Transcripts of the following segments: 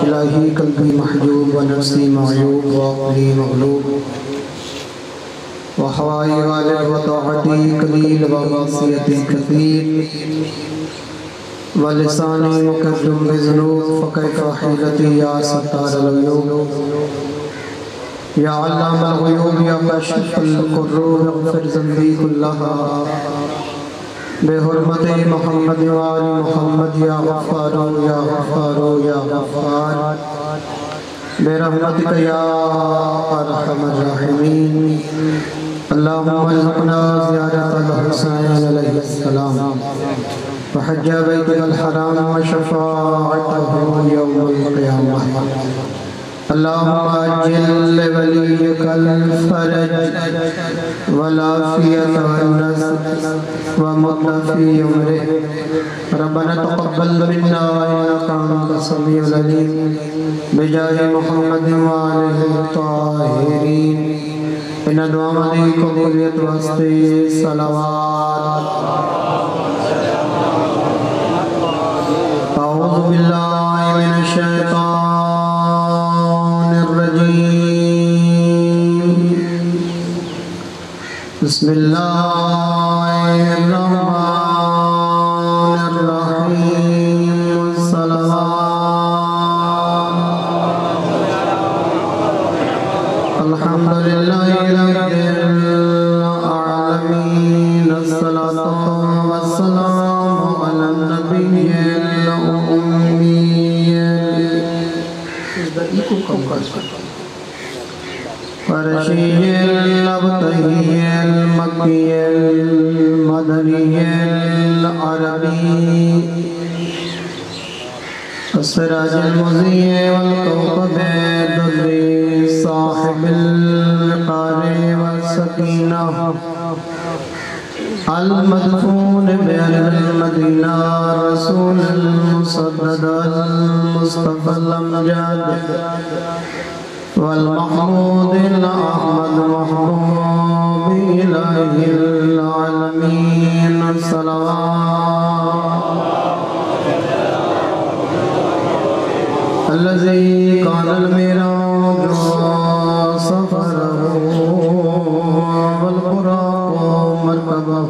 الہی قلبی محجوب و نفسی معیوب و عقلی مغلوب و حوائی غالب و طاعتی قلیل و غاصیتی کثیر و لسانی مکذب بذنوب فکیف حیلتی یا ستار العیوب یا علام الغیوب یا کاشف القروب اغفر ذنبی کلہا بحرمت محمد و آل محمد یا غفار یا غفار یا غفار برحمتک یا ارحم الراحمین اللہم ارزقنا زیارت الحسین علیہ السلام وحج بیتک الحرام وشفاعته یوم القیامہ اللہم اجل لولیک الفرج والعافیت والنصر ومطفی عمرہ ربنا تقبل منا انک انت السمیع العلیم بجاہ محمد وآلہ الطاہرین ان دعا دی قبولیت واسطے صلوات اعوذ باللہ من الشیطان الرجیم بسم اللہ الرحمن الرحیم الصلوات الحمدللہ رب العالمین الصلاة والسلام علی النبی الأمی فرشی الابتہی المکی المدنی العربی السراج المضیء والکوكب الدری صاحب القار والسکینہ المدفون بأرض المدینہ رسول المصدد المصطفى الامجاد والمحمود الأحمد محبوب إله العالمين الصلوات الذي كان الميراج سفره والبراق مركبه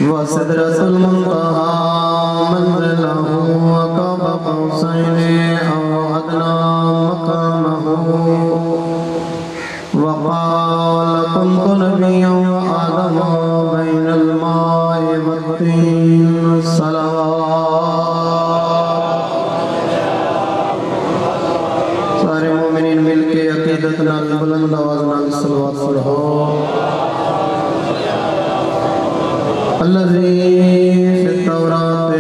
وسدرة المنتهى منزله وقاب قوسين أو أدنى مقامه وقال كنت نبيا وآدم بين الماء والطين صلوات سارے مومنین مل کے عقیدتنا بلند آوازنا صلوات پڑھو الذي في التوراة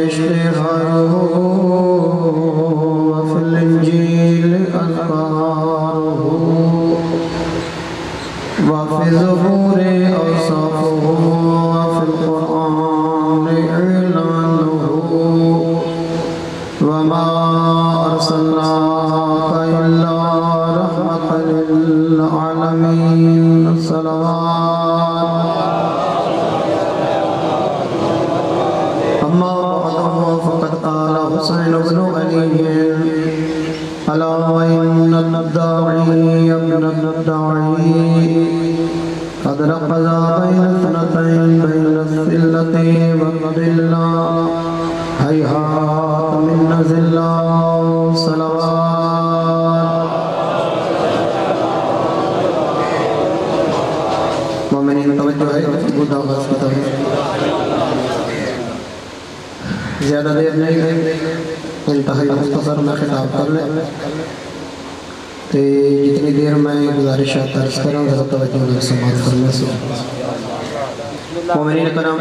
اشتهاره وفي الإنجيل أذكاره وفي الزبور أوصافه وفي القرآن إعلانه وما أرسلناك إلا رحمة للعالمين صلوات حسين بن علي ألا وإن الداعي ابن الداعي قد رقص بين اثنتين بين الذلة والذلة هيهات من نزلة صلوات مومنین توجہ ہے خود آغاز کرتا ہے زیادہ دیر نہیں ہے انتہائی مختصر میں خطاب کر لیں تو جتنی دیر میں گزارشات عرض کر رہا ہوں ذرا توجہ میں سماعت کرنے سے مومنین کرام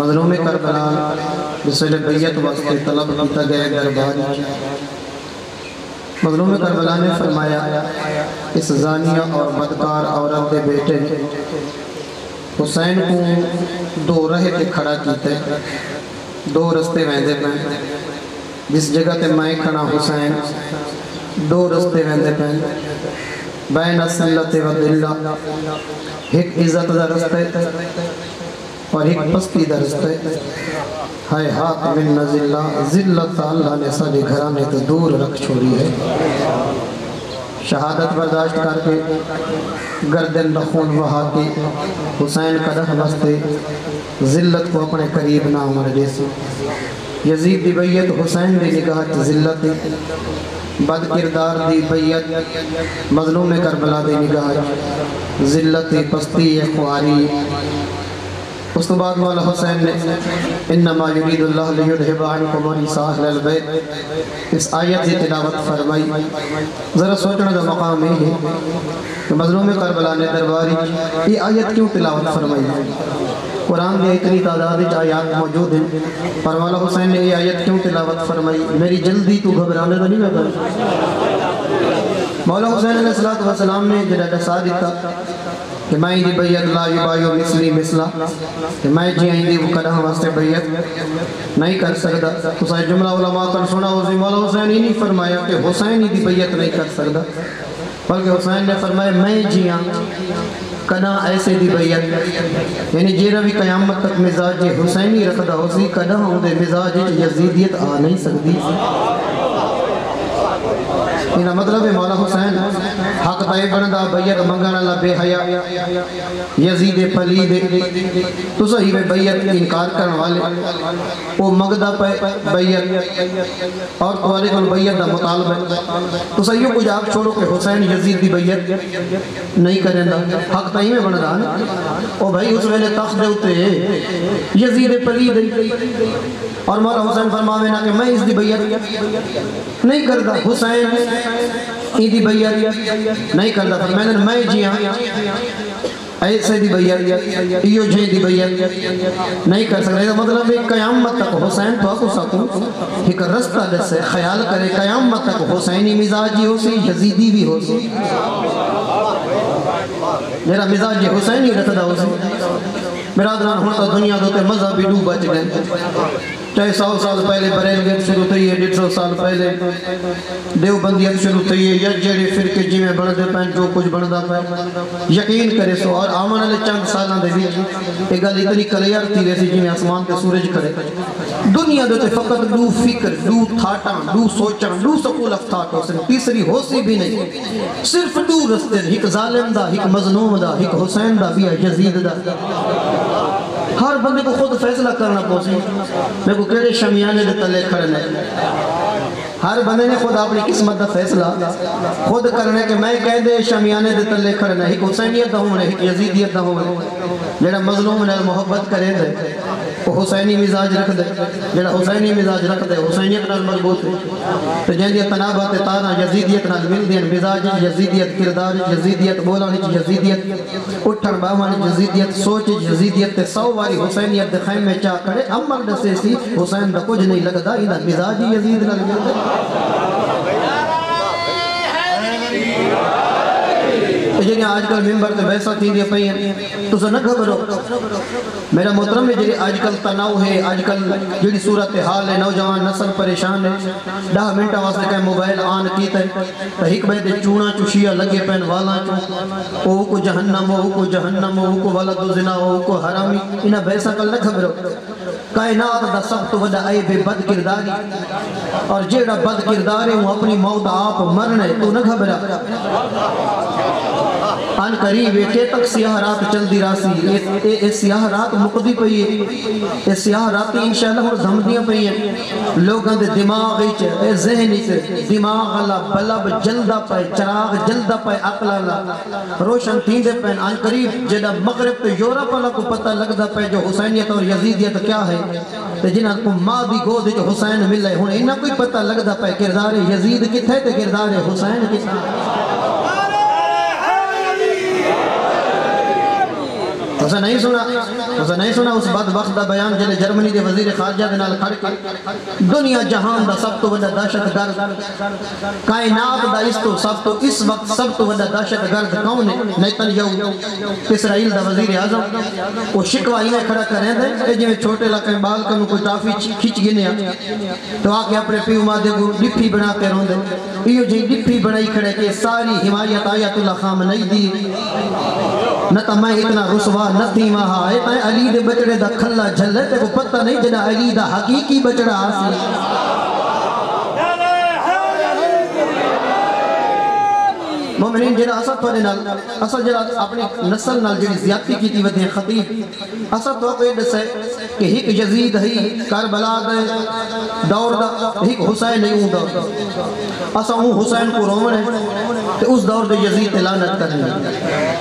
مظلوم کربلا بسل بیت واسطے طلب کیتا گئے دربار مظلوم کربلا نے فرمایا اس زانیہ اور بدکار عورت کے بیٹے حسین کو دو رہے تے کھڑا کیتے دو رستے ویندے پہ جس جگہ تے میں کھڑا حسین دو رستے ویندے پہ بین السلت و دلہ، ایک عزت دا رستے اور ایک پستی دا رستے، ہائے ہاتھ من نزلہ، ذلت اللہ نے سارے گھرانے تو دور رکھ چھوڑی ہے۔ شہادت برداشت کر کے گردن بخون وہا کے حسین کا رہ بستے، ذلت کو اپنے قریب نہ عمر جیسے، یزید دی بیعت حسین دی نگاہ ذلت، بد کردار دی بیعت مظلوم کربلا دی نگاہ ذلت پستی خواری۔ اس کے بعد مولا حسین نے انما یرید اللہ لیذھب عنکم الرجس اہل البیت، اس آیت کی تلاوت فرمائی۔ ذرا سوچنا دا مقام ہے کہ مظلوم کربلا نے درباری یہ آیت کیوں تلاوت فرمائی؟ قرآن میں اتنی تعداد آیات موجود ہیں، پر مولا حسین نے یہ آیت کیوں تلاوت فرمائی؟ میری جلدی تو گھبرانے تو نہیں لگا۔ مولا حسین علیہ السلام نے جڑا ڈسا دیتا کہ میں دی بیعت لا یبایو مثلی مثلا، کہ میں جی آئیں دی وہ کڑا واسطے بیعت نہیں کر سکتا۔ تو سائے جملہ علماء کر سنا ہوئی، مولا حسین ہی نہیں فرمایا کہ حسین ہی دی بیعت نہیں کر سکتا، بلکہ حسین نے فرمایا میں جی کنا ایسے دی بیعت، یعنی جیرا بھی قیامت تک مزاج حسینی رکھدا ہوسی، کنا ہوں دے مزاج یزیدیت آ نہیں سکتی۔ انہا مطلب ہے مولا حسین حق تائی بندہ بیعت منگانا اللہ بے حیاء یزید پلید، تو صحیح میں بیعت انکار کرنے والے وہ مگدہ پہ بیعت اور توالے کن بیعت دا مطالب ہے، تو صحیح کچھ آپ چھوڑو کہ حسین یزید دی بیعت نہیں کریں دا، حق تائی میں بندہ نا او بھائی اس ویلے تخت دے ہوتے یزید پلید، اور مولا حسین فرماوینا کہ میں اس دی بیعت نہیں کرتا، حسین ایدی بیعت نہیں کرتا، فرمائے میں جیاں ایسے دی بیعت ایو جھیں دی بیعت نہیں کر سکتا۔ یہ مطلب ہے قیامت تک حسین تو آکو سکوں ایک رستہ جسے خیال کرے قیامت تک حسینی مزاجی ہو سی یزیدی بھی ہو سی، میرا مزاج حسینی رکھدا ہو سی۔ برادران ہوتا دنیا دوتے مذہبی ڈوب بچ گئے، چاہے 100 سال پہلے بریلویت شروع تھی ہے، 150 سال پہلے دیوبندیت شروع تھی ہے، یا جیڑے فرقے جی میں بڑھ دے پہن جو کچھ بڑھ دا پہن یقین کرے سو، اور آمن علی چند سالان دے بھی ایک گل اتنی کلیار تھی ویسی جی میں آسمان کے سورج کھڑے، دنیا دوتے فقط دو فکر، دو تھاٹاں، دو سوچاں، دو سکول افتاٹ ہو سن، تیسری ہو سی بھی نہیں، صرف دو رستے، ایک ظالم دا، ایک مظلوم دا، ایک حسین دا بھی ہے یزید دا۔ ہر بندے کو خود فیصلہ کرنا پوسی، میں کو کہڑے شمیانے دے تلے کھڑنے، ہر بندے نے خود اپنی قسمت دا فیصلہ خود کرنے کہ میں کہہ دے شمیانے دے تلے کھڑنے، ایک حسینیت دا ہونے، ایک یزیدیت دا ہونے، جیڑا مظلوم نے محبت کرے دے وہ حسینی مزاج رکھ دے، جیڑا حسینی مزاج رکھ دے حسینیت نال مربوط ہے، تو جن دی تنابات تانا یزیدیت نال مل دین، مزاج یزیدیت، کردار یزیدیت، بولانی یزیدیت، اٹھن باہمانی یزیدیت، سوچ یزیدیت، 100 واری حسینیت دے خیم میں چاہ کھڑے، عمل دسے سی حسین دا کچھ نہیں لگدا، اینا مزاج یزید نال مل دے۔ جنہیں آج کل ممبر تے بیسا تھی دیا پہی ہیں تو سا نہ گھبرو، میرا محترم ہے جنہیں آج کل تناؤ ہے، آج کل جنہیں صورتحال ہے، نوجوان نسل پریشان ہے، 10 منٹہ واسطے کہیں موبائل آن کیتا ہے تو ایک بہتے چونا چوشیہ لگے پہن والا چو، اوہ کو جہنم، اوہ کو جہنم، اوہ کو ولد و زنا، اوہ کو حرامی، انہا بیسا کل نہ گھبرو۔ کائنات دا سب تو وڈا عیب بد کرداری، اور جیڑا بد کردار ہے وہ اپنی موت آپ مرنے تو نہ گھبرا۔ آن قریب ایک تک سیاہ رات چل دی راسی، اے سیاہ رات مقدی پئی ہے، اے سیاہ راتی انشاءاللہ اور دھمدیاں پئی ہیں، لوگاں دے دماغ ایچ اے ذہن ایچ دماغ اللہ بلب جلدہ پائے، چراغ جلدہ پائے، عقل اللہ روشن تین دے پہن۔ آن قریب جیڑا مغرب تے یورپ اللہ کو پتہ لگدا پائے جو حسینیت اور یزیدیت کیا ہے، جنہاں کو ماں دی گود جو حسین ملے ہونے انہاں کوئی پتہ لگدا پائے کردار یزید کتھے تے کردار حسین کتھے۔ اسے نہیں سنا اس بدبخت دا بیان جلے جرمنی دے وزیر خارجہ دے نال کھڑ کے دنیا جہان دا سب تو بڑا دہشت گرد کائنات دا اس وقت سب تو بڑا دہشت گرد کون ہے؟ نیتن یہو اسرائیل دا وزیر اعظم وہ شکوا ہی میں کھڑا کریں دے اے جو چھوٹے لکھیں بال کنو کوئی ٹافی کھچ گنیا تو آکے اپنے پیو مادے کو ڈپی بنا کے رون دے یہ جو ڈپی بنائی کھڑے کہ ساری حمایت آیت اللہ خام نہیں دی نہ تا میں اتنا رسوا نہ تھی وہاں اے تا علی دے بچڑے دا کھلا جھلے تے وہ پتہ نہیں جنا علی دا حقیقی بچڑا آسی مومنین جنہا اصد پڑے نال اصد جنہا اپنی نسل نال جنہی زیادتی کی تھی ودیں خطیب اصد تو کوئی دس ہے کہ ہک یزید ہی کربلا دے دور دا ہک حسین نہیں ہوں دور اصد ہوں حسین کو رومن ہے کہ اس دور دے یزید لعنت کرنے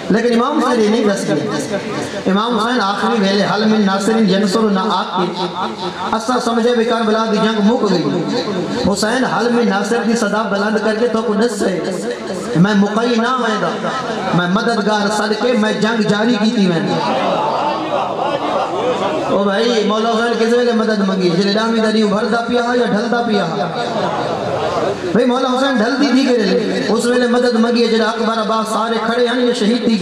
لیکن امام حسین یہ نہیں دس گئے امام حسین آخری ویلے حل من ناصرین جنسر نہ آگ کے اصد سمجھے بھی کربلا دی جنگ مک گئی حسین حل من ناصر دی صدا بلند کر کے تو کو نس سے میں مقئی نہ ویدہ میں مددگار صدقے میں جنگ جاری کی تھی میں او بھائی مولا حسین کس ویلے مدد منگی جلے ڈامی دنی ابھردا پیا یا ڈھلدا پیا بھائی مولا حسین ڈھل دی گئے اس ویلے مدد منگی جلے اکبر عباس سارے کھڑے ہیں یہ شہید دی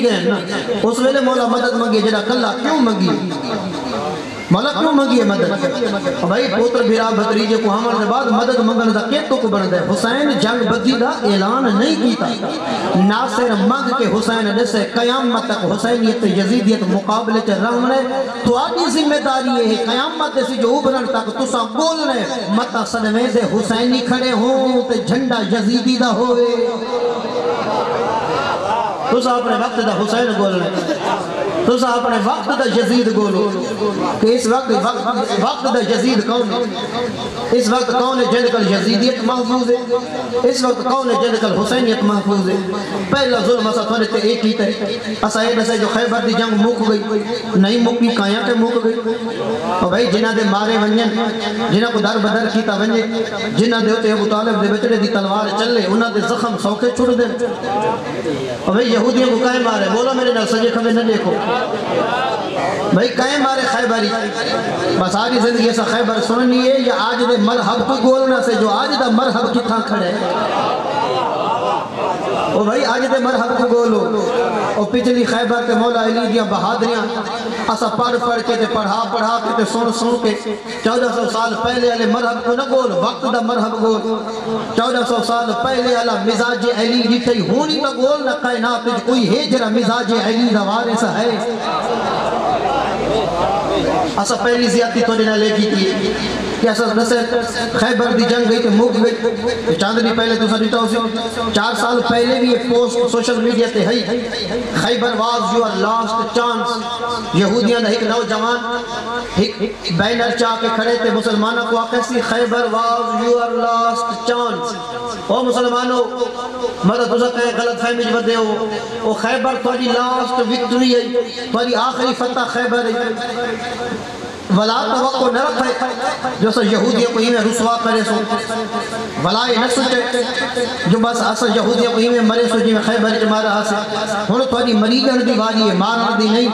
گئے نا اس ویلے مولا مدد منگی جلے کلہ کیوں منگی مولا کیوں منگی ہے مدد بھائی پوتر بیرا بطریجے کو ہمار دے بعد مدد منگل دا کیتو کو بڑھ دے حسین جنگ بدی دا اعلان نہیں کیتا ناصر منگ کے حسین جیسے قیامت تک حسینیت یزیدیت مقابلے چے رہنے تو آدھی ذمہ داری ہے قیامت سے جو ابھرن تک تو سا بول رہے متا صدمے سے حسینی کھڑے ہوں تے جھنڈا یزیدی دا ہوئے تو سا اپنے وقت دا حسین بول رہے تو سا اپنے وقت دا یزید گولو کہ اس وقت دا یزید کون ہے اس وقت کون ہے جن کل یزیدیت محفوظ ہے اس وقت کون ہے جن کل حسینیت محفوظ ہے پہلا ظلم اسا تھوڑے تے ایک ہی تے اسا ایڈا سے جو خیبر دی جنگ مک گئی نہیں مکی کائیاں کے مک گئی اور بھائی جنہ دے مارے ونجن جنہ کو در بدر کیتا ونجے جنہ دے ہوتے ابو طالب دے بچڑے دی تلوار چلے انہ دے زخم سوکے چھوڑ دے اور بھائی یہودیوں کو کائیں مارے بولا میرے نال سجے کھوے نہ دیکھو بھائی کہیں مارے خیبری بس آج زندگی ایسا خیبر سننی ہے یا آج دے مرحب کو گولنا سے جو آج دا مرحب کتھا کھڑے او بھائی آج دے مرحب کو گولو او پچھلی خیبر کے مولا علی دیا بہادریاں اسا پڑھ کے تے پڑھا کے تے سن کے 1400 سال پہلے علی مرحب کو نہ گول وقت دا مرحب گول 1400 سال پہلے علی مزاج علی جتھے ہونی نہ گول نہ کائنات کوئی ہے جرا مزاج علی دا وارث ہے اسا پہلی زیادتی تو دینا لے کی تھی کہ اسا نسل خیبر دی جنگ گئی کہ موک گئی چاندنی پہلے تو سا دیتا ہو سی 4 سال پہلے بھی ایک پوسٹ سوشل میڈیا تے ہے خیبر واز یور لاسٹ چانس یہودیاں دا ایک نوجوان ایک بینر چاہ کے کھڑے تھے مسلمانوں کو آقا سی خیبر واز یور لاسٹ چانس او مسلمانوں مدد تُسا کہیں غلط فہمی جو بدے ہو او خیبر تھوڑی لاسٹ وکٹری ہے تھوڑی آخری فتح خیبر ہے ولا توقع نہ رکھے جو سا یہودیوں کو ہی میں رسوا کرے سو ولا نہ سوچے جو بس اصل یہودیوں کو ہی میں مرے سو جی میں خیبر جمارا حاصل ہونو تھوڑی مریدن دی واری ہے مارن دی نہیں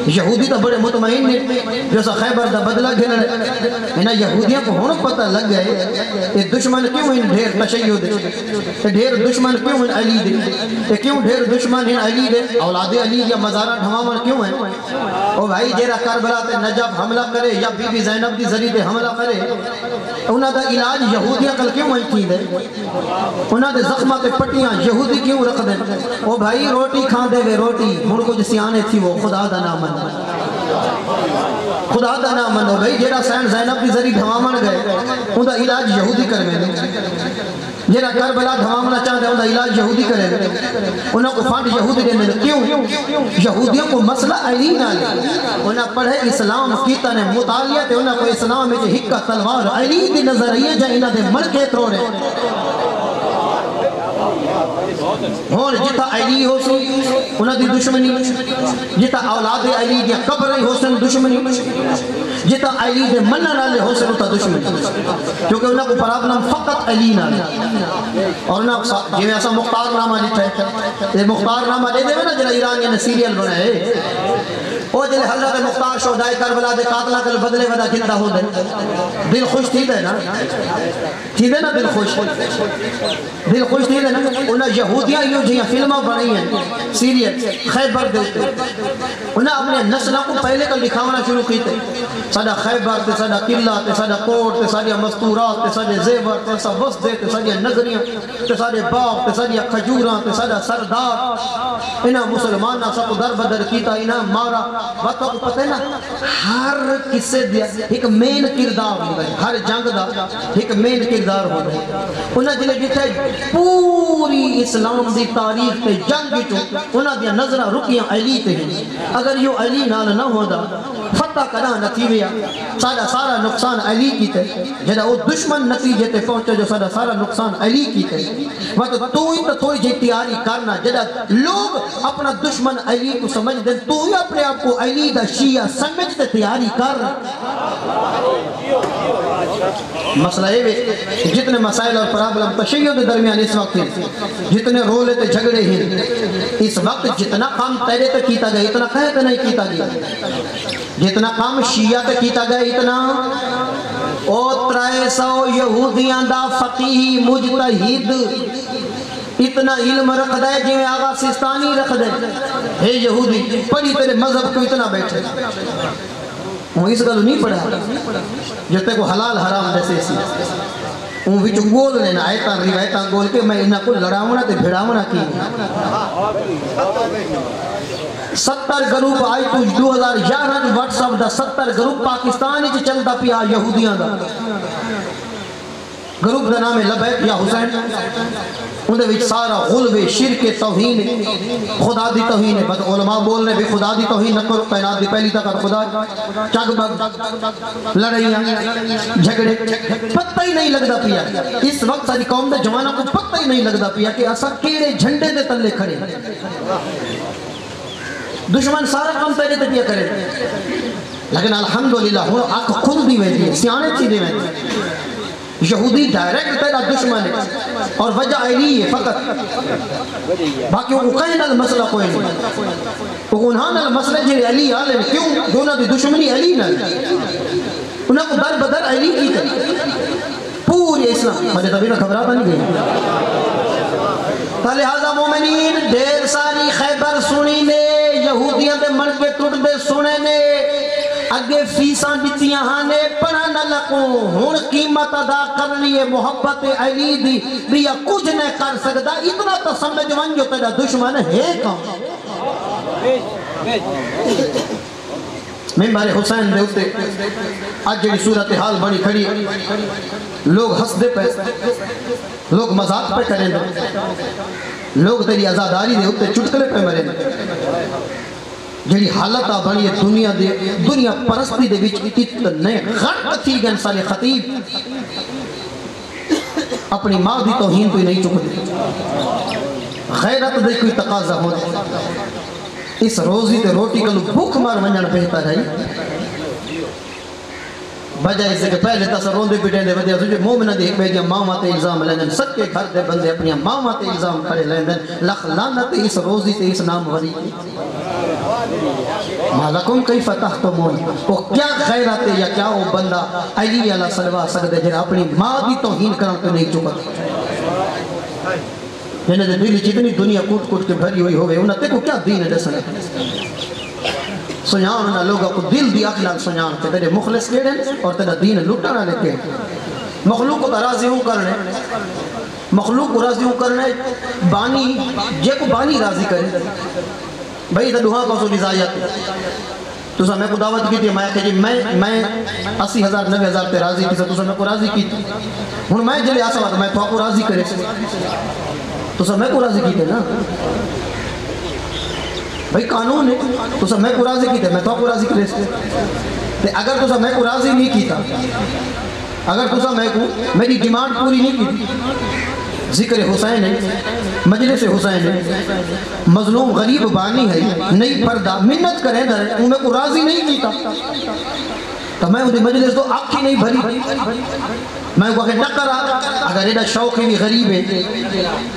یہودی تو بڑے مطمئن نے جو سا خیبر دا بدلہ گھن رہے انہا یہودیوں کو ہونو پتہ لگ گئے یہ دشمن کیوں ہیں ڈھیر تشیع دے یہ ڈھیر دشمن کیوں ہیں علی دے یہ کیوں ڈھیر دشمن ہیں علی دے اولاد علی یا مزارہ ڈھمامن کیوں ہیں او بھائی جیرہ کربلا تے نجف حملہ کرے یا بی بی زینب دی ذریعے حملہ کرے انہاں دا علاج یہودیاں کل کیوں ہوئی تھی دے انہاں دے زخمہ تے پٹیاں یہودی کیوں رکھ دے او بھائی روٹی کھان دے وے روٹی ملکو جسی آنے تھی وہ خدا دا نامن خدا دا نامن ہو بھائی جیرہ سین زینب دی ذریعے دھوامن گئے ان دا علاج یہودی کرنے دے جیرہ کربلا دھوامنا چاہتے ہیں ان دا علاج یہودی کرنے دے انہوں کو فانڈ یہودی دینے دے کیوں یہودیوں کو مسئلہ علی نہ لے انہوں پڑھے اسلام کیتا نے مطالیت انہوں کو اسلام میں جو حکہ تلوار علی دی نظریہ جا انہوں دے ملکے تروڑے ہون جتا علی ہو سی انہوں دی دشمنی جتا اولاد علی دیا قبر ہو سن دشمنی جتا علی دے منہ نالے ہو سے ہوتا دشمن کیونکہ انہوں کو پرابنام فقط علی نالے اور انہوں جو ایسا مختار نامہ لکھا ہے یہ مختار نامہ لے دے میں نا جنہا ایرانی نے سیریل بنائے او جلے حضرت مختار شہدائے کربلا دے قاتلہ کل بدلے ودا جندہ ہو دے دل خوش تھی دے نا دل خوش تھی دے نا انہاں یہودیاں یوں جہاں فلمہ بنائی ہیں سیریل خیبر دے انہاں اپنے نسلہ کو پہلے کل لکھاونا شروع کی تے سادہ خیبر تے سادہ قلعہ تے سادہ کوٹ تے سادہ مستورات تے سادہ زیور تے سادہ وسدے تے سادہ نگریاں تے سادہ باغ تے سادہ کھجوراں تے سادہ سردار انہاں مسلمانہ سب در بدر کیتا انہاں مارا وقت کو پتہ ہے نا ہر کسے دیا ایک مین کردار ہو گئے ہر جنگ دا ایک مین کردار ہو گئے انہاں جلے جتے پوری اسلام دی تاریخ تے جنگ جو انہاں دیا نظرہ رکیاں علی تے ہیں اگر یہ علی نال نہ ہو دا فتح کرا نتیویا سارا نقصان علی کی تے جدہ وہ دشمن نتیجے تے پہنچے جو سارا نقصان علی کی تے وقت تو ہی تو تھوڑی جی تیاری کرنا جدہ لوگ اپنا دشمن علی کو سمجھ دیں تو ہی اپنے آپ کو علی دا شیعہ سمجھتے تیاری کر مسئلہ ہے جتنے مسائل اور پرابلم تشیع دے درمیان اس وقت ہیں جتنے رولے تے جھگڑے ہیں اس وقت جتنا کام تیرے تے کیتا گیا اتنا کہتے نہیں کیتا گیا جتنا کام شیعہ تے کیتا گیا اتنا او 300 یہودیاں دا فقیہ مجتہد اتنا علم رکھ دے جو آغا سستانی رکھ دے ہے یہودی پڑھی تیرے مذہب کو اتنا بیٹھے وہ اس گلو نہیں پڑھا جو تے کو حلال حرام جیسے سی وہ بھی جو گول لینا آیتاں روایتاں گول کے میں انہاں کو لڑاونا تے بھیڑاونا کی 70 گروپ آئی تو 2011 واٹس اپ دا 70 گروپ پاکستانی چ چلتا پیا یہودیاں دا گروپ دا نام ہے لبیک یا حسین انہیں وچ سارا غلب شرک توہین خدا دی توہین بد علماء بولنے بھی خدا دی توہین نہ کرو کائنات دی پہلی تک خدا چگ بگ لڑائیاں جھگڑے پتہ ہی نہیں لگدا پیا اس وقت ساری قوم دے جوانوں کو پتہ ہی نہیں لگدا پیا کہ اسا کیڑے جھنڈے دے تلے کھڑے دشمن سارا کام پہلے تے پیا کرے لیکن الحمدللہ ہن آنکھ کھل دی ویندی سیانے تھی دی ویندی یہودی ڈائریکٹ تیرا دشمن ہے اور وجہ علی ہے فقط باقی وہ کہیں المسئلہ کوئی نہیں وہ انہاں المسئلہ جی علی آلے کیوں دونوں دی دشمنی علی نہ انہاں کو در بدر علی کی تھی پوری اسلام مجھے تبھی نہ خبرات نہیں گئی لہذا مومنین دیر ساری خیبر سنی نے یہودیاں دے من کے ٹوٹ دے سنے نے اگے فیساں دیتیاں ہانے پڑھا نہ لکوں ہون قیمت ادا کر لیے محبت علی دی بیا کچھ نہ کر سکتا اتنا تو سمجھ من جو تیرا دشمن ہے کام ممبر حسین دے ہوتے آج جڑی صورتحال بڑی کھڑی لوگ ہس دے پہ لوگ مذاق پہ کریں دے لوگ تیری ازاداری دے ہوتے چٹکلے پہ مریں دے جڑی حالت آ بڑی دنیا پرستی دے وچ اتنے غرق تھی گئے سالے خطیب اپنی ماں دی توہین کوئی نہیں چک دے غیرت دے کوئی تقاضا ہو دے اس روزی تے روٹی کلو بھوک مار منجن بہتر ہے بجائے اسے کہ پہلے تسا روندے پیٹیں دے ودیا سوچے مومنہ دے ایک بیدیا ماما تے الزام لیندن سب کے گھر دے بندے اپنی ماما تے الزام کھڑے لیندن لخ لانت اس روزی تے اس نام وری مالکم کئی فتح تو مون وہ کیا خیرات ہے یا کیا وہ بندہ علی علیہ صلوہ سکتے جنہا اپنی ماں دی توہین کرن تو نہیں چکا جنہا دے دلی جتنی دنیا کوٹ کوٹ کے بھری ہوئی ہوئے انہاں تے کو کیا دین ہے دسنے سنیان انہاں لوگوں کو دل دی اخلاق سنیان کہ تیرے مخلص کیڑے اور تیرا دین لٹانا لکھے مخلوق کو راضی ہوں کرنے مخلوق کو راضی ہوں کرنے بانی جے کو بانی راضی کرے بھئی تا دوہاں پاسو نزایت تو سا میں کو دعوت کی تھی میں کہ میں 80,000 90,000 تے راضی تھی تو سا میں کو راضی کی تھی ہن میں جلے آسا بات میں تو کو راضی کرے تو سا میں کو راضی کی تھی نا بھئی قانون ہے تو سا میں کو راضی کی تھی میں تو کو راضی کرے تے اگر تو سا میں کو راضی نہیں کی تھا اگر تو سا میں کو میری ڈیمانڈ پوری نہیں کی تھی ذکر حسین ہے مجلس حسین ہے مظلوم غریب بانی ہے نہیں پردہ منت کرے در انہیں کو راضی نہیں کیتا تو میں انہیں مجلس تو آنکھی نہیں بھری، میں وہ نہ کرا اگر ایڈا شوق بھی غریب ہے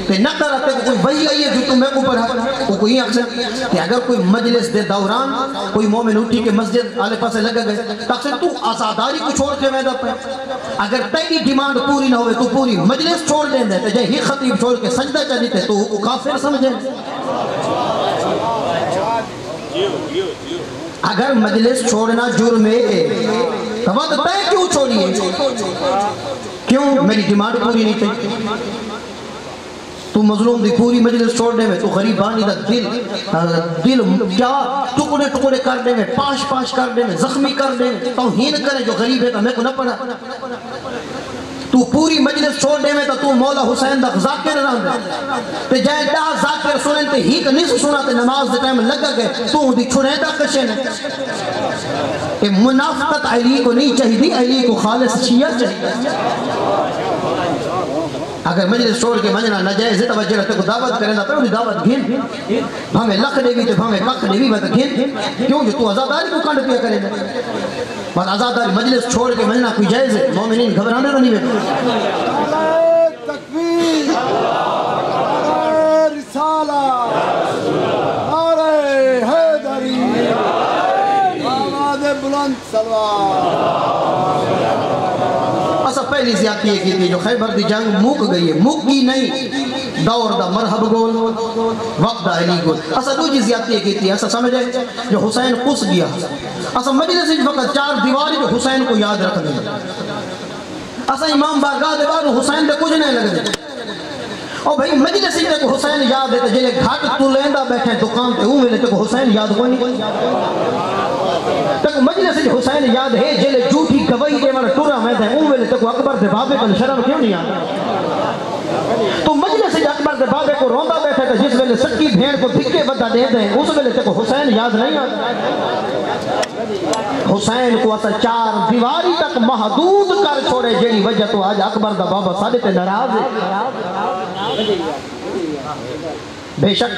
تو نہ کرا تے کوئی وہی آئی ہے جو تمہیں کو پڑھا وہ کوئی اکثر کہ اگر کوئی مجلس دے دوران کوئی مومن اٹھی کے مسجد آلے پاسے لگا گئے تو اکثر تو آزاداری کو چھوڑ کے میدہ پہ اگر تیری ڈیمانڈ پوری نہ ہوئے تو پوری مجلس چھوڑ دیں دے تو جائے ہی خطیب چھوڑ کے سجدہ چلی تے تو وہ کافر سمجھیں۔ اگر مجلس چھوڑنا جرم ہے تو وہ تے کیوں چھوڑیے؟ کیوں؟ میری ڈیمانڈ پوری نہیں تھی، تو مظلوم دی پوری مجلس چھوڑنے میں، تو غریبانی دا دل کیا ٹکڑے ٹکڑے کر دے میں، پاش پاش کر دے میں، زخمی کر دے میں، توہین کرے جو غریب ہے تو میں کو نہ پڑھا، تو پوری مجلس چھوڑنے میں تو مولا حسین دا ذاکر رہاں دے تے جائے دا ذاکر سنیں تے ہی کا نصف سنا تے نماز دے ٹائم لگا گئے تو دی چھوڑے دا کشے نے کہ منافقت علی کو نہیں چاہیے، علی کو خالص شیعہ چاہیے۔ اگر مجلس چھوڑ کے منجنا نجائز ہے تو وجہ رہتے کو دعوت کریں تو انہیں دعوت گھن بھامے لکھ دے بھی تو بھامے ککھ دے بھی بات گھن کیوں جو تو آزاداری کو کانڈ پیا کریں بات آزاداری مجلس چھوڑ کے منجنا کوئی جائز ہے، مومنین گھبرانے رہنی بیٹھے۔ تکبیر، رسالہ، نعرہ حیدری، آواز بلند سلوات۔ اصلا پہلی زیادتی یہ کی تھی جو خیبر دی جنگ موک گئی ہے، موک کی نہیں، دور دا مرحب گول وقت دا علی گول۔ اصلا دو جی زیادتی یہ کی تھی، اصلا سمجھے جو حسین قص گیا، اصلا مجلس فقط چار دیواری جو حسین کو یاد رکھ دیں، اصلا امام بارگاہ دیوار حسین دے کچھ نہیں لگ دیں اور بھئی مجلس کو حسین یاد ہے جلے گھاٹ تو لیندہ بیٹھے دکان تے ہوں ملے تو حسین یاد کوئی نہیں، تک مجلس حسین یاد ہے جلے جھوٹی گواہی دے والا ٹورا میں دے ہوں ملے تو اکبر دے بابے کا شرم کیوں نہیں آتا؟ تو مجلس اکبر دے بابے کو روندہ بیٹھے تھا جس ویلے سکی بھیڑ کو دھکے بدہ دے دیں اس ویلے تک حسین یاد نہیں آتا۔ حسین کو اصلا چار دیواری تک محدود کر چھوڑے جیڑی وجہ تو آج اکبر دا بابا سادے تے ناراض ہے۔ بے شک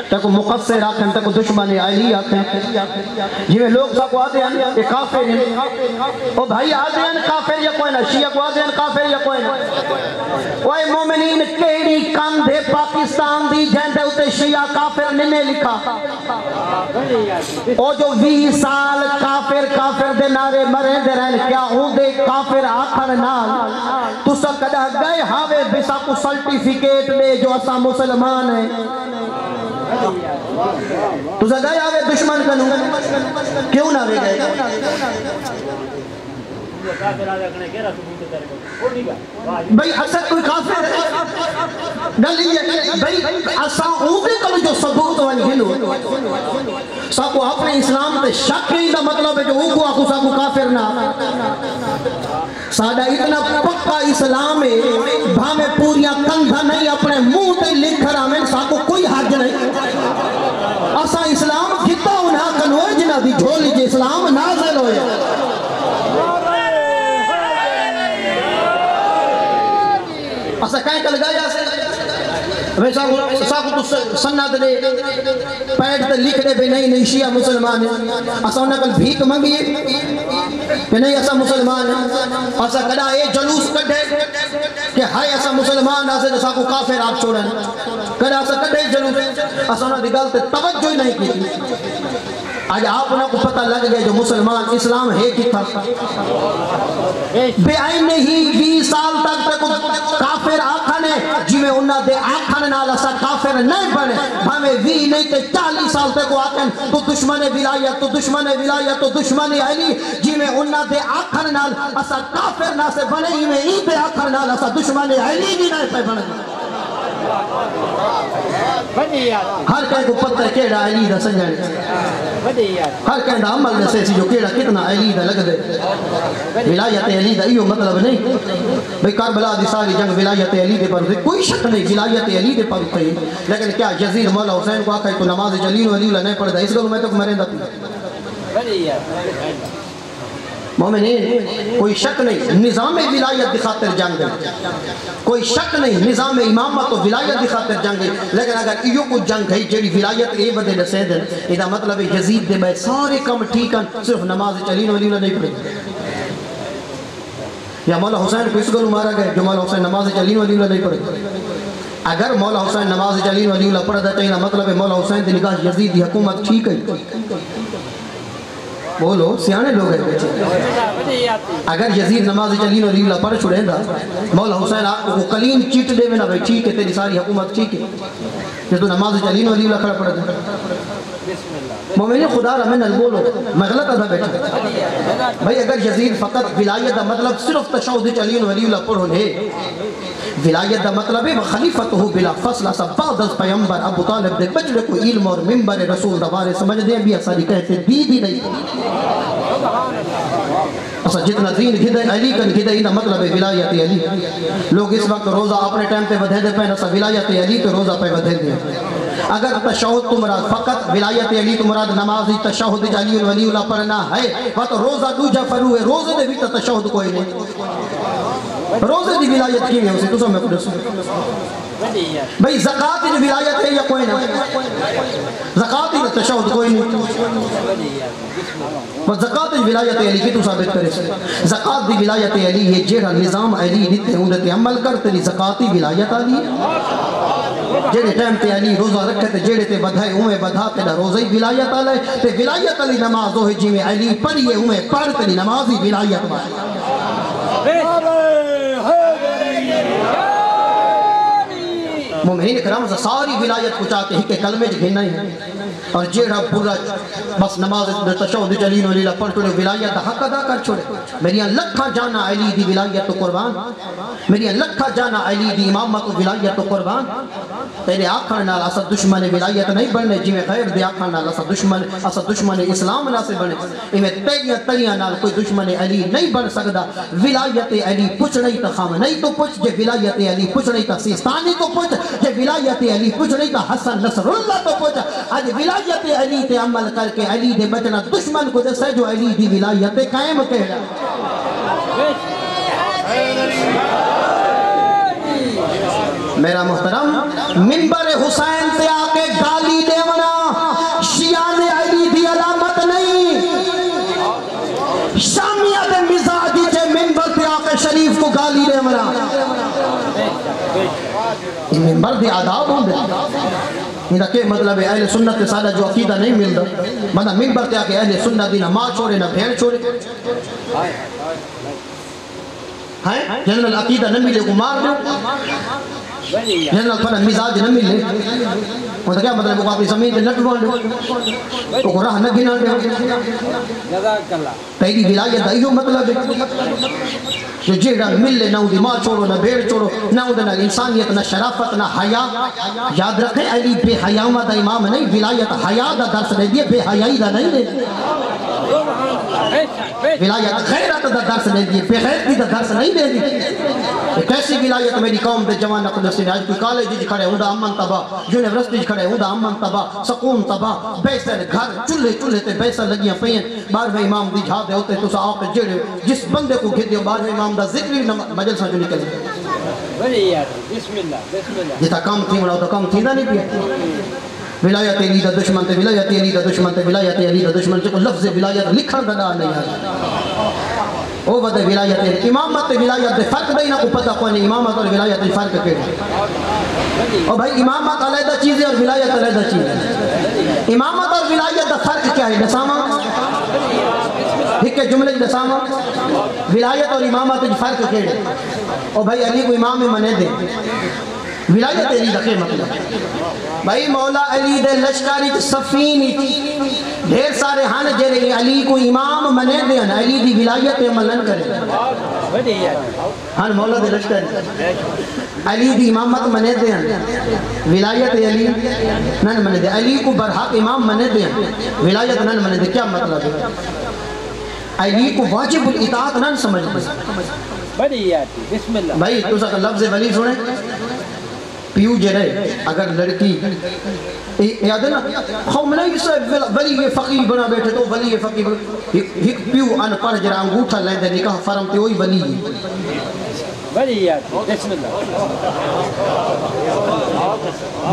تکو مقصر آکھیں تکو دشمن علی آکھیں جی میں لوگ ساکو آدھے ہیں کہ کافر ہیں او بھائی آدھے ہیں کافر یا کوئی نہ شیعہ کو آدھے ہیں کافر یا کوئی نہ اوہ مومنین کیڑی کندھے پاکستان دی جہندے اتے شیعہ کافر نے لکھا او جو 20 سال کافر دے نارے مرے دے رہن کیا ہوں دے کافر آکھر نال تو سا کدہ گئے ہاوے بسا کو سرٹیفیکیٹ لے جو اسا مسلمان ہیں تو سا گئے آوے دشمن کنو کیوں نہ گئے بھئی اسد کوئی کافر ہے گلی ہے بھئی اسا اوپے کلو جو ثبوت وانی گھنو ساکو اپنے اسلام تے شک نہیں دا مطلب ہے جو اوکو آکو ساکو کافر نہ سادہ اتنا پکا اسلام ہے بھامے پوریا کندھا نہیں اپنے منہ تے لکھ رہا میں ساکو کوئی حج نہیں اسا اسلام جتا انہا کنوئے جنہ دی جھولی جے اسلام نازل ہوئے اسا کہیں کل گیا سے ساکو تو سنت دے پیٹ تے لکھ دے بے نہیں شیعہ مسلمان ہیں اسا انہا کل بھیک منگیے کہ نہیں اسا مسلمان ہیں اسا کڑا اے جلوس کڑھے کہ ہائے اسا مسلمان آسے جسا کو کافر آپ چھوڑیں کڑا اسا کڑھے جلوس اسا انہا دی گلتے توجہ ہی نہیں کی آج آپ انہوں کو پتہ لگ گئے جو مسلمان اسلام ہے کی تھا بے آئین نہیں 20 سال تک کافر آکھانے جی میں انہوں دے آکھانے نال اسا کافر نہیں بنے ہمیں 20 نہیں تے 40 سال تک آکھن تو دشمن ولایت تو دشمن ولایت تو دشمن علی جی میں انہوں دے آکھانے نال اسا کافر نہ سے بنے ہی میں ہی پہ آکھانے نال اسا دشمن علی بھی نہیں پہ بنے ہر کہیں کو پتہ کیڑا علی دا سنجھنے ہر کہیں دا عمل دے سی جو کیڑا کتنا علی دا لگ دے ولایت علی دا ایو مطلب نہیں بھئی کربلا دی ساری جنگ ولایت علی دے پر کوئی شک نہیں ولایت علی دے پر تھی لیکن کیا یزید مولا حسین کو آکھا ہے تو نماز جلیل و علی اللہ نہیں پڑھ دا اس گلو میں تو مرین دا مومنین کوئی شک نہیں نظام ولایت دی خاطر جنگ ہے، کوئی شک نہیں نظام امامت و ولایت دی خاطر جنگ ہے، لیکن اگر ایو کو جنگ ہے جیڑی ولایت اے بدے دسے دن ایدہ مطلب یزید دے بے سارے کم ٹھیکن صرف نماز چلین ولی اللہ نہیں پڑھے یا مولا حسین کو اس گلو مارا گئے جو مولا حسین نماز چلین ولی اللہ نہیں پڑھے۔ اگر مولا حسین نماز چلین ولی اللہ پڑھا چاہیے مطلب ہے مولا حسین دی نگاہ یزید دی حکومت ٹھیک ہے۔ بولو سیانے لوگ ہیں بیٹھے، اگر یزید نماز چلین ولی اللہ پڑھ چھوڑیں دا مولا حسین آپ کو کلین چیٹ دے میں نہ بھائی ٹھیک ہے تیری ساری حکومت ٹھیک ہے کہ تو نماز چلین ولی اللہ کھڑا پڑھ دے۔ مومنین خدا رحمن البولو میں غلط تھا بیٹھا بھائی اگر یزید فقط ولایت دا مطلب صرف تشہد چلین ولی اللہ پڑھو لے ولایت دا مطلب ہے خلیفتہ بلا فصل اسا بعد از پیمبر ابو طالب دے بچڑے کو علم اور منبر رسول دوارے سمجھ دیں بھی اساری کہتے دی بھی نہیں اسا جتنا دین گھدے علی کن گھدے انہا مطلب ہے ولایت علی۔ لوگ اس وقت روزہ اپنے ٹائم پہ بدھے دے پہنے اسا ولایت علی تو روزہ پہ بدھے دے۔ اگر تشہد تو مراد فقط ولایت علی تو مراد نمازی تشہد علی ولی اللہ پڑھنا ہے تو روزہ دوجہ فرو ہے روزے دے بھی تشہد کوئی نہیں، روزے دی ولایت کی ہے اسے تو سب میں پڑھ سکتے بھئی زکاة دی ولایت ہے یا کوئی نہ زکاة دی تشہد کوئی نہیں زکاة دی ولایت علی کی تو ثابت کرے زکاة دی ولایت علی یہ جیڑا نظام علی دیتے ہوں دیتے عمل کرتے لی زکاة دی ولایت علی جیڑے ٹائم تے علی روزہ رکھتے تے جیڑے تے بدھائے ہمیں بدھاتے نا روزہ ولایت علی تے ولایت علی نماز ہوئے جی میں علی پڑھئے ہمیں پڑھتے لی نمازی ولایت علی۔ مومنین کرام ساری ولایت کو چاہتے ہی کہ کلمے جھینا ہی ہے اور جیڑا پورا بس نماز تشہد چلین ولی اللہ پڑھ چھوڑے ولایت حق ادا کر چھوڑے۔ میری لکھا جانا علی دی ولایت تو قربان، میری لکھا جانا علی دی امامت و ولایت تو قربان۔ تیرے آکھن نال اسد دشمن ولایت نہیں بننے جی میں غیر دے آکھن نال اسد دشمن اسلام نہ سے بنے ایمیں تیریاں تلیاں نال کوئی دشمن علی نہیں بن سکدا۔ ولایت علی پوچھ نہیں تا خام نہیں تو پوچھ جے ولایت علی پوچھ نہیں تا سیستانی تو پوچھ جے ولایت علی پوچھ نہیں تا حسن نصر اللہ تو پوچھ۔ آج ولایت علی تے عمل کر کے علی دے بچنا دشمن کو دے جو علی دی ولایت قائم کہہ میرا محترم منبر حسین تے آکے گالی دے ونا شیعان علی دی علامت نہیں، شامیت مزاجی جے منبر تے آکے شریف کو گالی دے ونا یہ منبر دے آداب ہوں دے یہ کہ مطلب ہے اہل سنت کے سادہ جو عقیدہ نہیں ملتا مطلب منبر تے آکے اہل سنت دی نہ ماں چھوڑے نہ بھین چھوڑے جنرل عقیدہ نہ ملے کو مار دو جنرل فرن مزاج نہ ملے وہ تو کیا مطلب وہ اپنی زمین تے نٹ بان دے وہ راہ نہ گنا دے تیری ولایت ایو مطلب ہے جو جیڑا ملے نہ دی ماں چھوڑو نہ بھیڑ چھوڑو نہ نہ انسانیت نہ شرافت نہ حیا۔ یاد رکھیں علی بے حیاء دا امام نہیں، ولایت حیا دا درس دے دیے بے حیائی دا نہیں دے ولایت غیرت دا درس دے دیے بے غیرتی دا درس نہیں دے دی۔ کیسی ولایت میری قوم دے جوان قدس نے آج کوئی کالج کھڑے ہوں دا امن تباہ یونیورسٹی کھڑے ہوں دا امن تباہ سکون تباہ بیسر گھر چولہے تے بیسر لگیاں پئیں 12ویں امام دی جھا دے ہوتے تو سا آقے جڑے جس بندے کو گھر دیو 12ویں امام دا ذکری مجلسہ جو نکلے جتا کام تھی مڑا تو کام تھی دا نہیں پیا ولایت علی دا دشمن تے ولایت علی دا دشمن تے ولایت علی دا دشمن تے لفظ ولایت لکھن دا نہ نہیں آتا او ود ولایت امامت تے ولایت دے فرق نہیں نہ کو پتہ کوئی نہیں امامت اور ولایت دے فرق کیڑا او بھائی امامت علیحدہ چیز ہے اور ولایت علیحدہ چیز ہے۔ امامت اور ولایت دا فرق کیا ہے دسامہ ایک جملے دسامہ ولایت اور امامت دے فرق کیڑا او بھائی علی کو امام منے دے ولایت علی دا کے مطلب بھائی مولا علی دے لشکاری صفینی ڈھیر سارے ہن جڑے علی کو امام منے دے علی دی ولایت عملن کرے ہن مولا دے لشکاری علی دی امامت منے دے ولایت علی نن منے دے علی کو برحق امام منے دے ولایت نن منے دے کیا مطلب ہے؟ علی کو واجب الاطاعت نن سمجھ دے بھائی تو سا لفظ ولی سنے پیو جو رہے اگر لڑکی یاد ہے نا قوم نہیں سے ولی فقیر بنا بیٹھے تو ولی فقیر ایک پیو ان پڑھ جرا انگوٹھا لیندے نکاح فرم تے وہی ولی ولیات بسم اللہ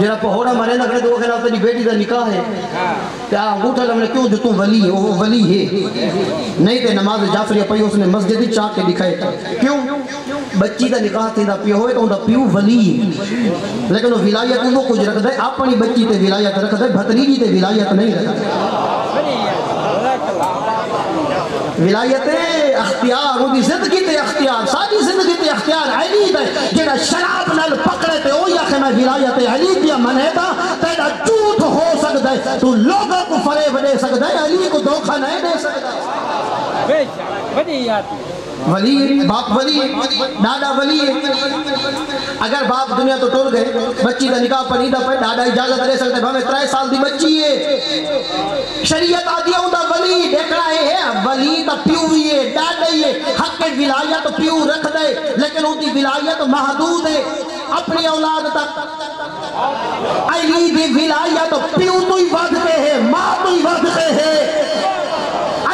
جرا پہوڑا مرے نہ کرے تو وہ کہنا تیری بیٹی دا نکاح ہے تے انگوٹھا لمنے کیوں جو تم ولی ہے وہ ولی ہے نہیں تے نماز جعفریہ پڑھی اس نے مسجد ہی چاک کے دکھائے تھا کیوں بچی دا نکاح تھی دا پیو ہوئے تو دا پیو ولی ہے لیکن وہ ولایت وہ کچھ رکھ دے اپنی بچی تے ولایت رکھ دے بھتریجی تے ولایت نہیں رکھ دے ولایت اختیار وہ دی زندگی تے اختیار ساری زندگی تے اختیار علی دے جڑا شراب نال پکڑے تے او یا کہ میں ولایت علی دیا منے تا تیرا جھوٹ ہو سکتا ہے تو لوگوں کو فریب دے سکتا ہے علی کو دھوکہ نہیں دے سکتا بے شک ولیات ولی باپ ولی ڈاڈا ولی اگر باپ دنیا تو ٹول گئے بچی دا نکاح پڑھیدہ پہ ڈاڈا اجازت دے سکتے بھامے 3 سال دی بچی ہے شریعت آدیا ہوں دا ولی دیکھنا ہے ولی دا پیو بھی ہے ڈاڈا ہی ہے حق ولایت پیو رکھ دے لیکن ان دی ولایت محدود ہے اپنی اولاد تک علی دی ولایت پیو تو ہی ود کے ہے ماں تو ہی ود کے ہے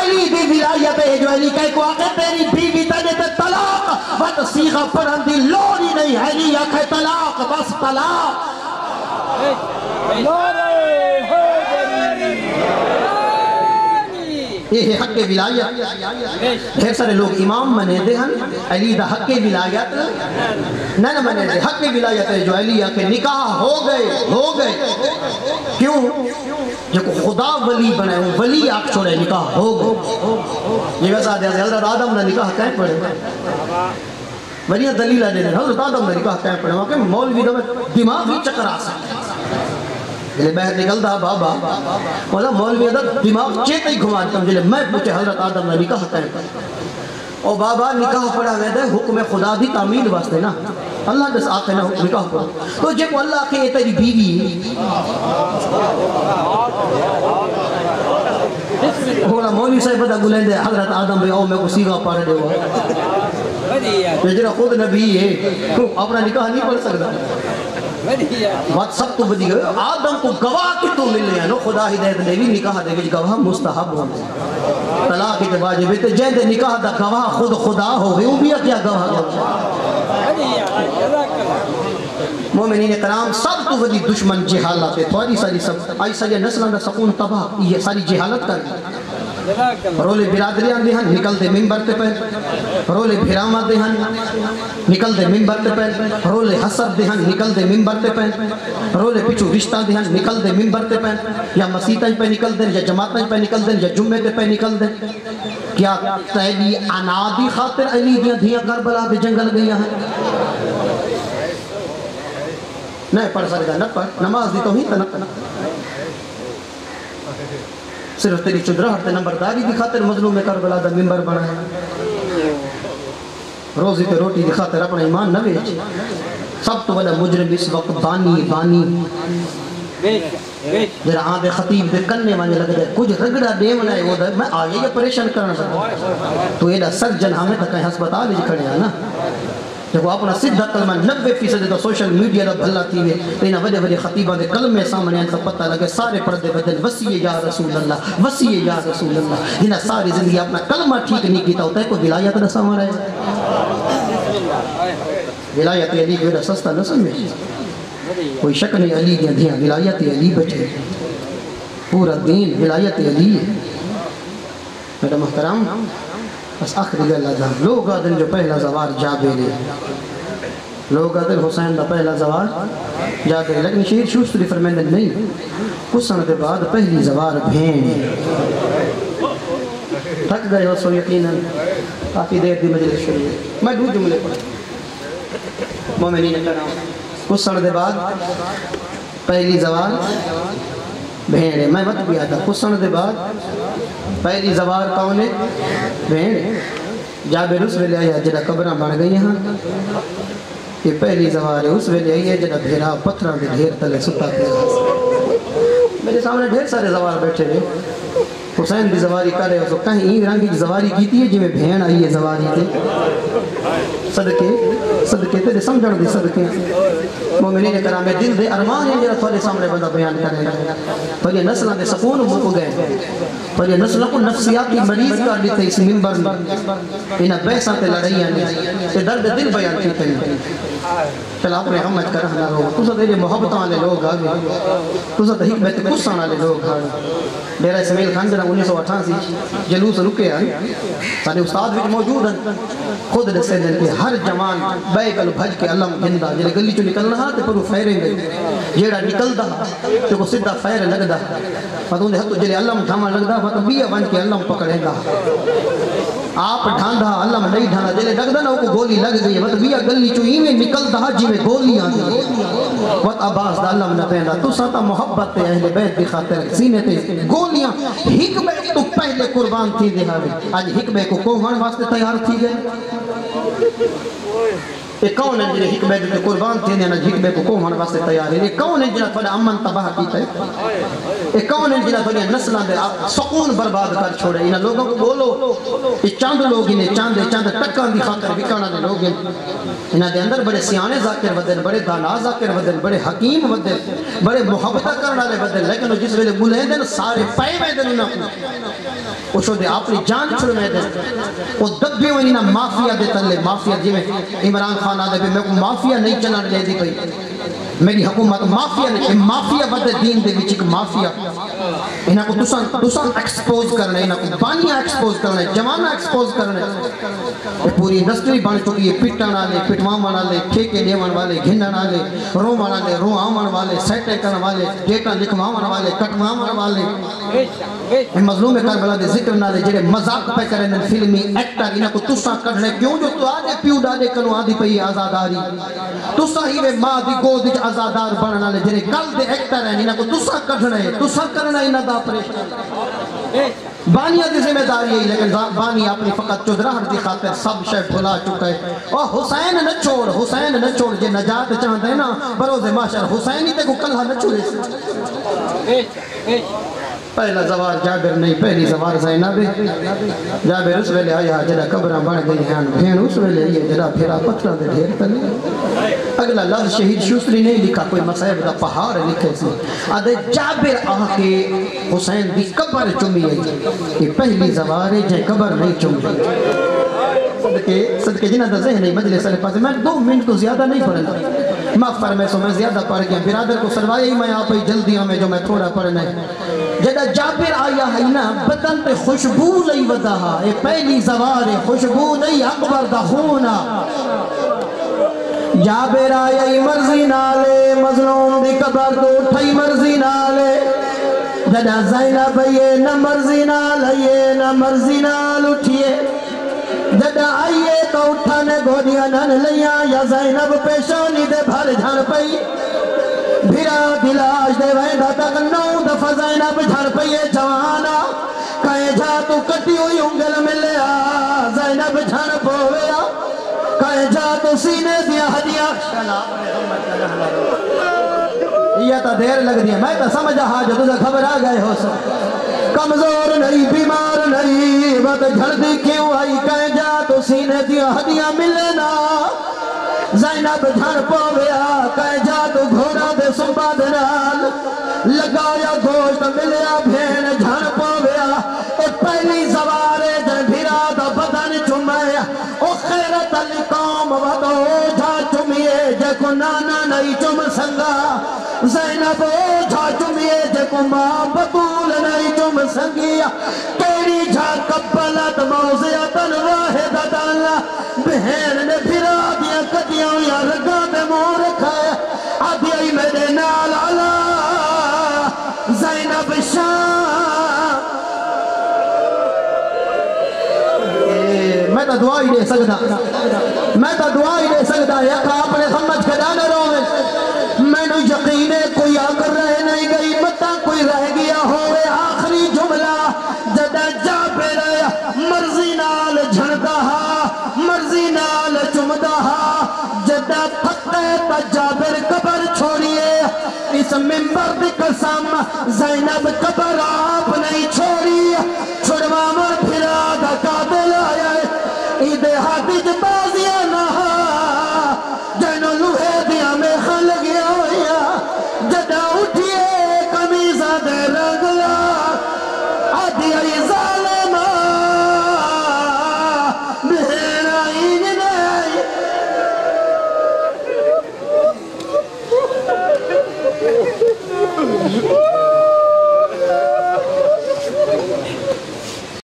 علی دی ولایت ہے جو علی کہے کو آگے تیری بیوی تجھے تے طلاق وقت سیغہ پڑھن دی لوڑی نہیں علی آکھے طلاق بس طلاق یہ ہے حق ولایت ڈھیر سارے لوگ امام منے دے ہن علی دا حق ولایت نہ منے دے حق ولایت ہے جو علی آکھے نکاح ہو گئے کیوں جو خدا ولی بنائے وہ ولی آکھ چھوڑے نکاح ہو گئے یہ ویسا دے حضرت آدم نے نکاح کہیں پڑھے ولیہ دلیلہ دے دے حضرت آدم نے نکاح کہیں پڑھے وہاں کہ مولوی دماغ ہی چکر آ سکتے جلے بہت نکل دا بابا مولا مولوی دماغ چیتے ہی گھما دیتا ہوں جلے میں پوچھے حضرت آدم نے نکاح کہیں پڑھے اور بابا نکاح پڑھا گئے دے حکم خدا دی تعمیل واسطے نا اللہ دس آتے نا نکاح پڑھا تو جب اللہ کے تیری بیوی ہونا مولوی صاحب بدا گلیں دے حضرت آدم بے او میں کو سیغہ پڑھ دے ہوا جرا خود نبی ہے اپنا نکاح نہیں پڑھ سکتا بات سب تو بدی گئے آدم کو گواہ کی تو ملنے ہیں خدا ہدایت دے بھی نکاح دے بھی گواہ مستحب ہونے طلاق کے واجب ہے جن دے نکاح دا گواہ خود خدا ہو گئے وہ بھی کیا گواہ مومنین کرام سب تو بدی دشمن جہالت ہے تھوڑی ساری سب آئی ساری نسلان دا سکون تباہ یہ ساری جہالت کر رولے برادریاں دے ہن نکل دے ممبر تے پہن رولے بھرامہ دے ہن نکل دے ممبر تے پہن رولے حسد دے ہن نکل دے ممبر تے پہن رولے پچھو رشتہ دے ہن نکل دے ممبر تے پہن یا مسیطیں پہ نکل دیں یا جماعتیں پہ نکل دیں یا جمعے پہ نکل دیں کیا تیلی انادی خاطر علی دیاں دھیاں کربلا دے جنگل گیا ہیں نہیں پڑھ سکتا نہ پڑھ نماز دی توہین نہ پڑھ صرف تیری چدراہٹ نمبرداری دی خاطر مظلوم کربلا دا ممبر بنا ہے روزی تے روٹی دی خاطر اپنا ایمان نہ بیچ سب تو بڑا مجرم اس وقت بانی جرا آن دے خطیب دے کرنے وانے لگ دے کچھ رگڑا دے منائے وہ دے میں آگے یہ پریشان کرنا سکتا تو ایڈا سرجن ہمیں تک کہیں ہسپتال ہی کھڑے ہیں نا جب وہ اپنا صدہ کلمہ 90% تو سوشل میڈیا دا بھلا تھی ہے تو انہا وڈے وڈے خطیبہ دے کلمے سامنے ان کا پتہ لگے سارے پردے بدل وسیع یا رسول اللہ وسیع یا رسول اللہ انہا ساری زندگی اپنا کلمہ ٹھیک نہیں کیتا ہوتا ہے کوئی ولایت نہ سامنے ولایت علی کو ایڈا سستا نہ سمجھے کوئی شک نہیں علی دیا دیا ولایت علی بچے پورا دین ولایت علی ہے میرا محترم بس آخری گلہ دا لوگ آدن جو پہلا زوار جابیلے لوگ آدن حسین دا پہلا زوار جابیلے لیکن شہید شوستری فرمیندن نہیں کچھ سنت بعد پہلی زوار بھین تھک گئے ہو سو یقیناً کافی دیر دی مجلس شروع میں دو جملے پڑھ مومنین کرام کچھ سنت بعد پہلی زوار بھین ہے میں مت بھی آتا کچھ سنت بعد پہلی زوار کون ہے بہن جابر اس ویلے آیا جڑا قبرہ بن گئی ہاں یہ پہلی زوار ہے اس ویلے آئی ہے جڑا بھیرا پتھران دے ڈھیر تلے ستا پہ میرے سامنے ڈھیر سارے زوار بیٹھے ہیں حسین بھی زواری کر رہے ہو کہیں این رنگی کی زواری کیتی ہے جی میں بہن آئی ہے زواری تے صدقے تیرے سمجھڑ دی صدقے مومنین کرام دل دے ارمان ہیں جڑا تھوڑے سامنے بندہ بیان کرے گا پر یہ نسلوں دے سکون مک گئے پر یہ نسلوں کو نفسیاتی مریض کر دیتے اس منبر میں انہاں بحثاں تے لڑائیاں نے درد دل بیان کیتے ہیں چل آپ نے حمد کر رہا ہو تو دے محبت والے لوگ آ گئے تو تے حکمت غصہ والے لوگ آ گئے ڈیرہ اسماعیل خان جناب 1988 جلوس رکے ہیں سارے استاد بھی موجود ہیں خود دسے دن کہ ہر جوان بے کل بھج کے علم گندا جلے گلی چو نکلنا تے پرو فیریں گے جیڑا نکلدا تے کو سیدھا فیر لگدا پتوں دے ہتھ جلے علم ڈھاما لگدا پتہ بیا بن کے علم پکڑیندا آپ ڈھاندا علم نہیں ڈھاندا جلے لگدا نا کو گولی لگ گئی مت بیا گلی چو ایویں نکلدا جویں گولی آندی وقت عباس دا علم نہ پیندا تساں تا محبت تے اہل بیت دی خاطر سینے تے گولیاں حکمے تو پہلے قربان تھی دے ہاوے آج حکمے کو کوہن واسطے تیار تھی گئے یہ کون ہے جنہیں حکمے جو قربان تھے نے حکمے کو کوہن واسطے تیار ہے یہ کون ہے جنہیں تھوڑے امن تباہ کیتا ہے یہ کون ہے جنہیں تھوڑے نسلان دے سکون برباد کر چھوڑے انہیں لوگوں کو بولو یہ چاند لوگ انہیں چاند ٹکان دی خاطر بکانا دے لوگ انہیں دے اندر بڑے سیانے ذاکر ودن بڑے دانا ذاکر ودن بڑے حکیم ودن بڑے محبتہ کرنا لے ودن لیکن وہ جس ویلے ملے دن سارے پائے میں دن انہیں کو وہ دے اپنی جان چھوڑ میں دن وہ دبی ہوئی انہیں مافیا دے تلے مافیا جی میں عمران خان آدھے بھی میں کو مافیا نہیں چلان لے دی پئی میری حکومت مافیا نہیں مافیا ودے دین دے وچ ایک مافیا انہاں کو تسان ایکسپوز کرنا ہے انہاں کو بانیاں ایکسپوز کرنا ہے جوانہ ایکسپوز کرنا ہے یہ پوری انڈسٹری بن چکی ہے پٹن والے پٹوان والے ٹھیکے دیون والے گھنن والے رومن والے روآمن والے سیٹے کرن والے ڈیٹا لکھواون والے کٹواون والے مظلوم کربلا دے ذکر نالے جڑے مذاق پہ کرن فلمی ایکٹر انہاں کو تساں کڈنے کیوں جو تو آدے پیو ڈاڈے کنو آدی پئی آزاداری تساں ہی ماں دی گود وچ آزادار بنن والے جڑے کل دے ایکٹر ہیں انہاں کو تساں کڈنے تساں کرنا انہاں دا آپریشن بانیہ دی ذمہ داری ہے لیکن بانی اپنی فقط چودراہٹ دی خاطر سب شے بھلا چکا ہے اور حسین نہ چھوڑ جے نجات چاہتے ہیں نا بروز معاشر حسین ہی تے کو کلہ نہ چھوڑے پہلا زوار جابر نہیں پہلی زوار زینب جابر اس ویلے آیا جڑا قبراں بن گئی ہیں بہن اس ویلے یہ جڑا پھرا پتھراں دے ڈھیر تلے اگلا لفظ شہید شوستری نہیں لکھا کوئی مصائب دا پہاڑ لکھے سی آدھے جابر آ کے حسین دی قبر چمی ہے یہ پہلی زوار ہے جے قبر نہیں چمی صدقے جنہ دا ذہن ہے مجلس علی پاس میں 2 منٹ تو زیادہ نہیں پڑھنا معاف فرمائے سو میں زیادہ پڑھ گیا برادر کو سروایا ہی میں آپ ہی جلدیاں میں جو میں تھوڑا پڑھنا ہے جڑا جابر آیا ہے نا بدن پہ خوشبو نہیں ودا اے پہلی زوار ہے خوشبو نہیں اکبر دا خونا جابر آیا ہی مرضی نالے مظلوم دی قبر تو اٹھائی مرضی نالے جڑا زینب یہ نہ مرضی نال یہ نہ مرضی نال اٹھیے جڑا آئیے تو اٹھانے گودیاں نن لیاں یا زینب پیشانی دے بھر جھڑ پئی بھیرا دلاش دے ویندہ تک 9 دفعہ زینب جھڑ پئی جوانا کہیں جا تو کٹی ہوئی انگل ملیا زینب جھڑ پویا کہیں جا تو سینے دیا ہدیاں یہ تا دیر لگ دیا میں تا سمجھا حاجت تجھے خبر آ گئے ہو سب کمزور نہیں بیمار نہیں بات جھڑ دی کیوں آئی کہیں جا تو سینے دیا ہدیاں ملنا زینب جھڑ پویا کہیں جا تو گھوڑا دے سنبا دنال لگایا گوشت ملیا بھین جھڑ پویا اور پہلی زوارے جن بھیرا دا بدن چمیا او خیرت علی قوم ودو جھا چمیے جے کو نانا نہیں چم سنگا زینب جھا چمیے جے کو ماں بطول نہیں چم سنگیا تیری جھا قبلت موزیتن واحدت اللہ بہن نے بھیرا دیا کدیاں یا رگا دے مور کھایا آدھی آئی میرے نال علا زینب شاہ میں تا دعائی دے سکتا یکا اپنے سمجھ کے دانے روے میں نے یقینے کوئی آگر رہ نہیں گئی متا کوئی رہ گیا ہوئے آخری جملہ جدہ جابر مرضی نال جھڑتا مرضی نال چمتا جدہ تھکتے تا جابر قبر چھوڑیے اس منبر دی قسم زینب قبر آپ نہیں چھوڑی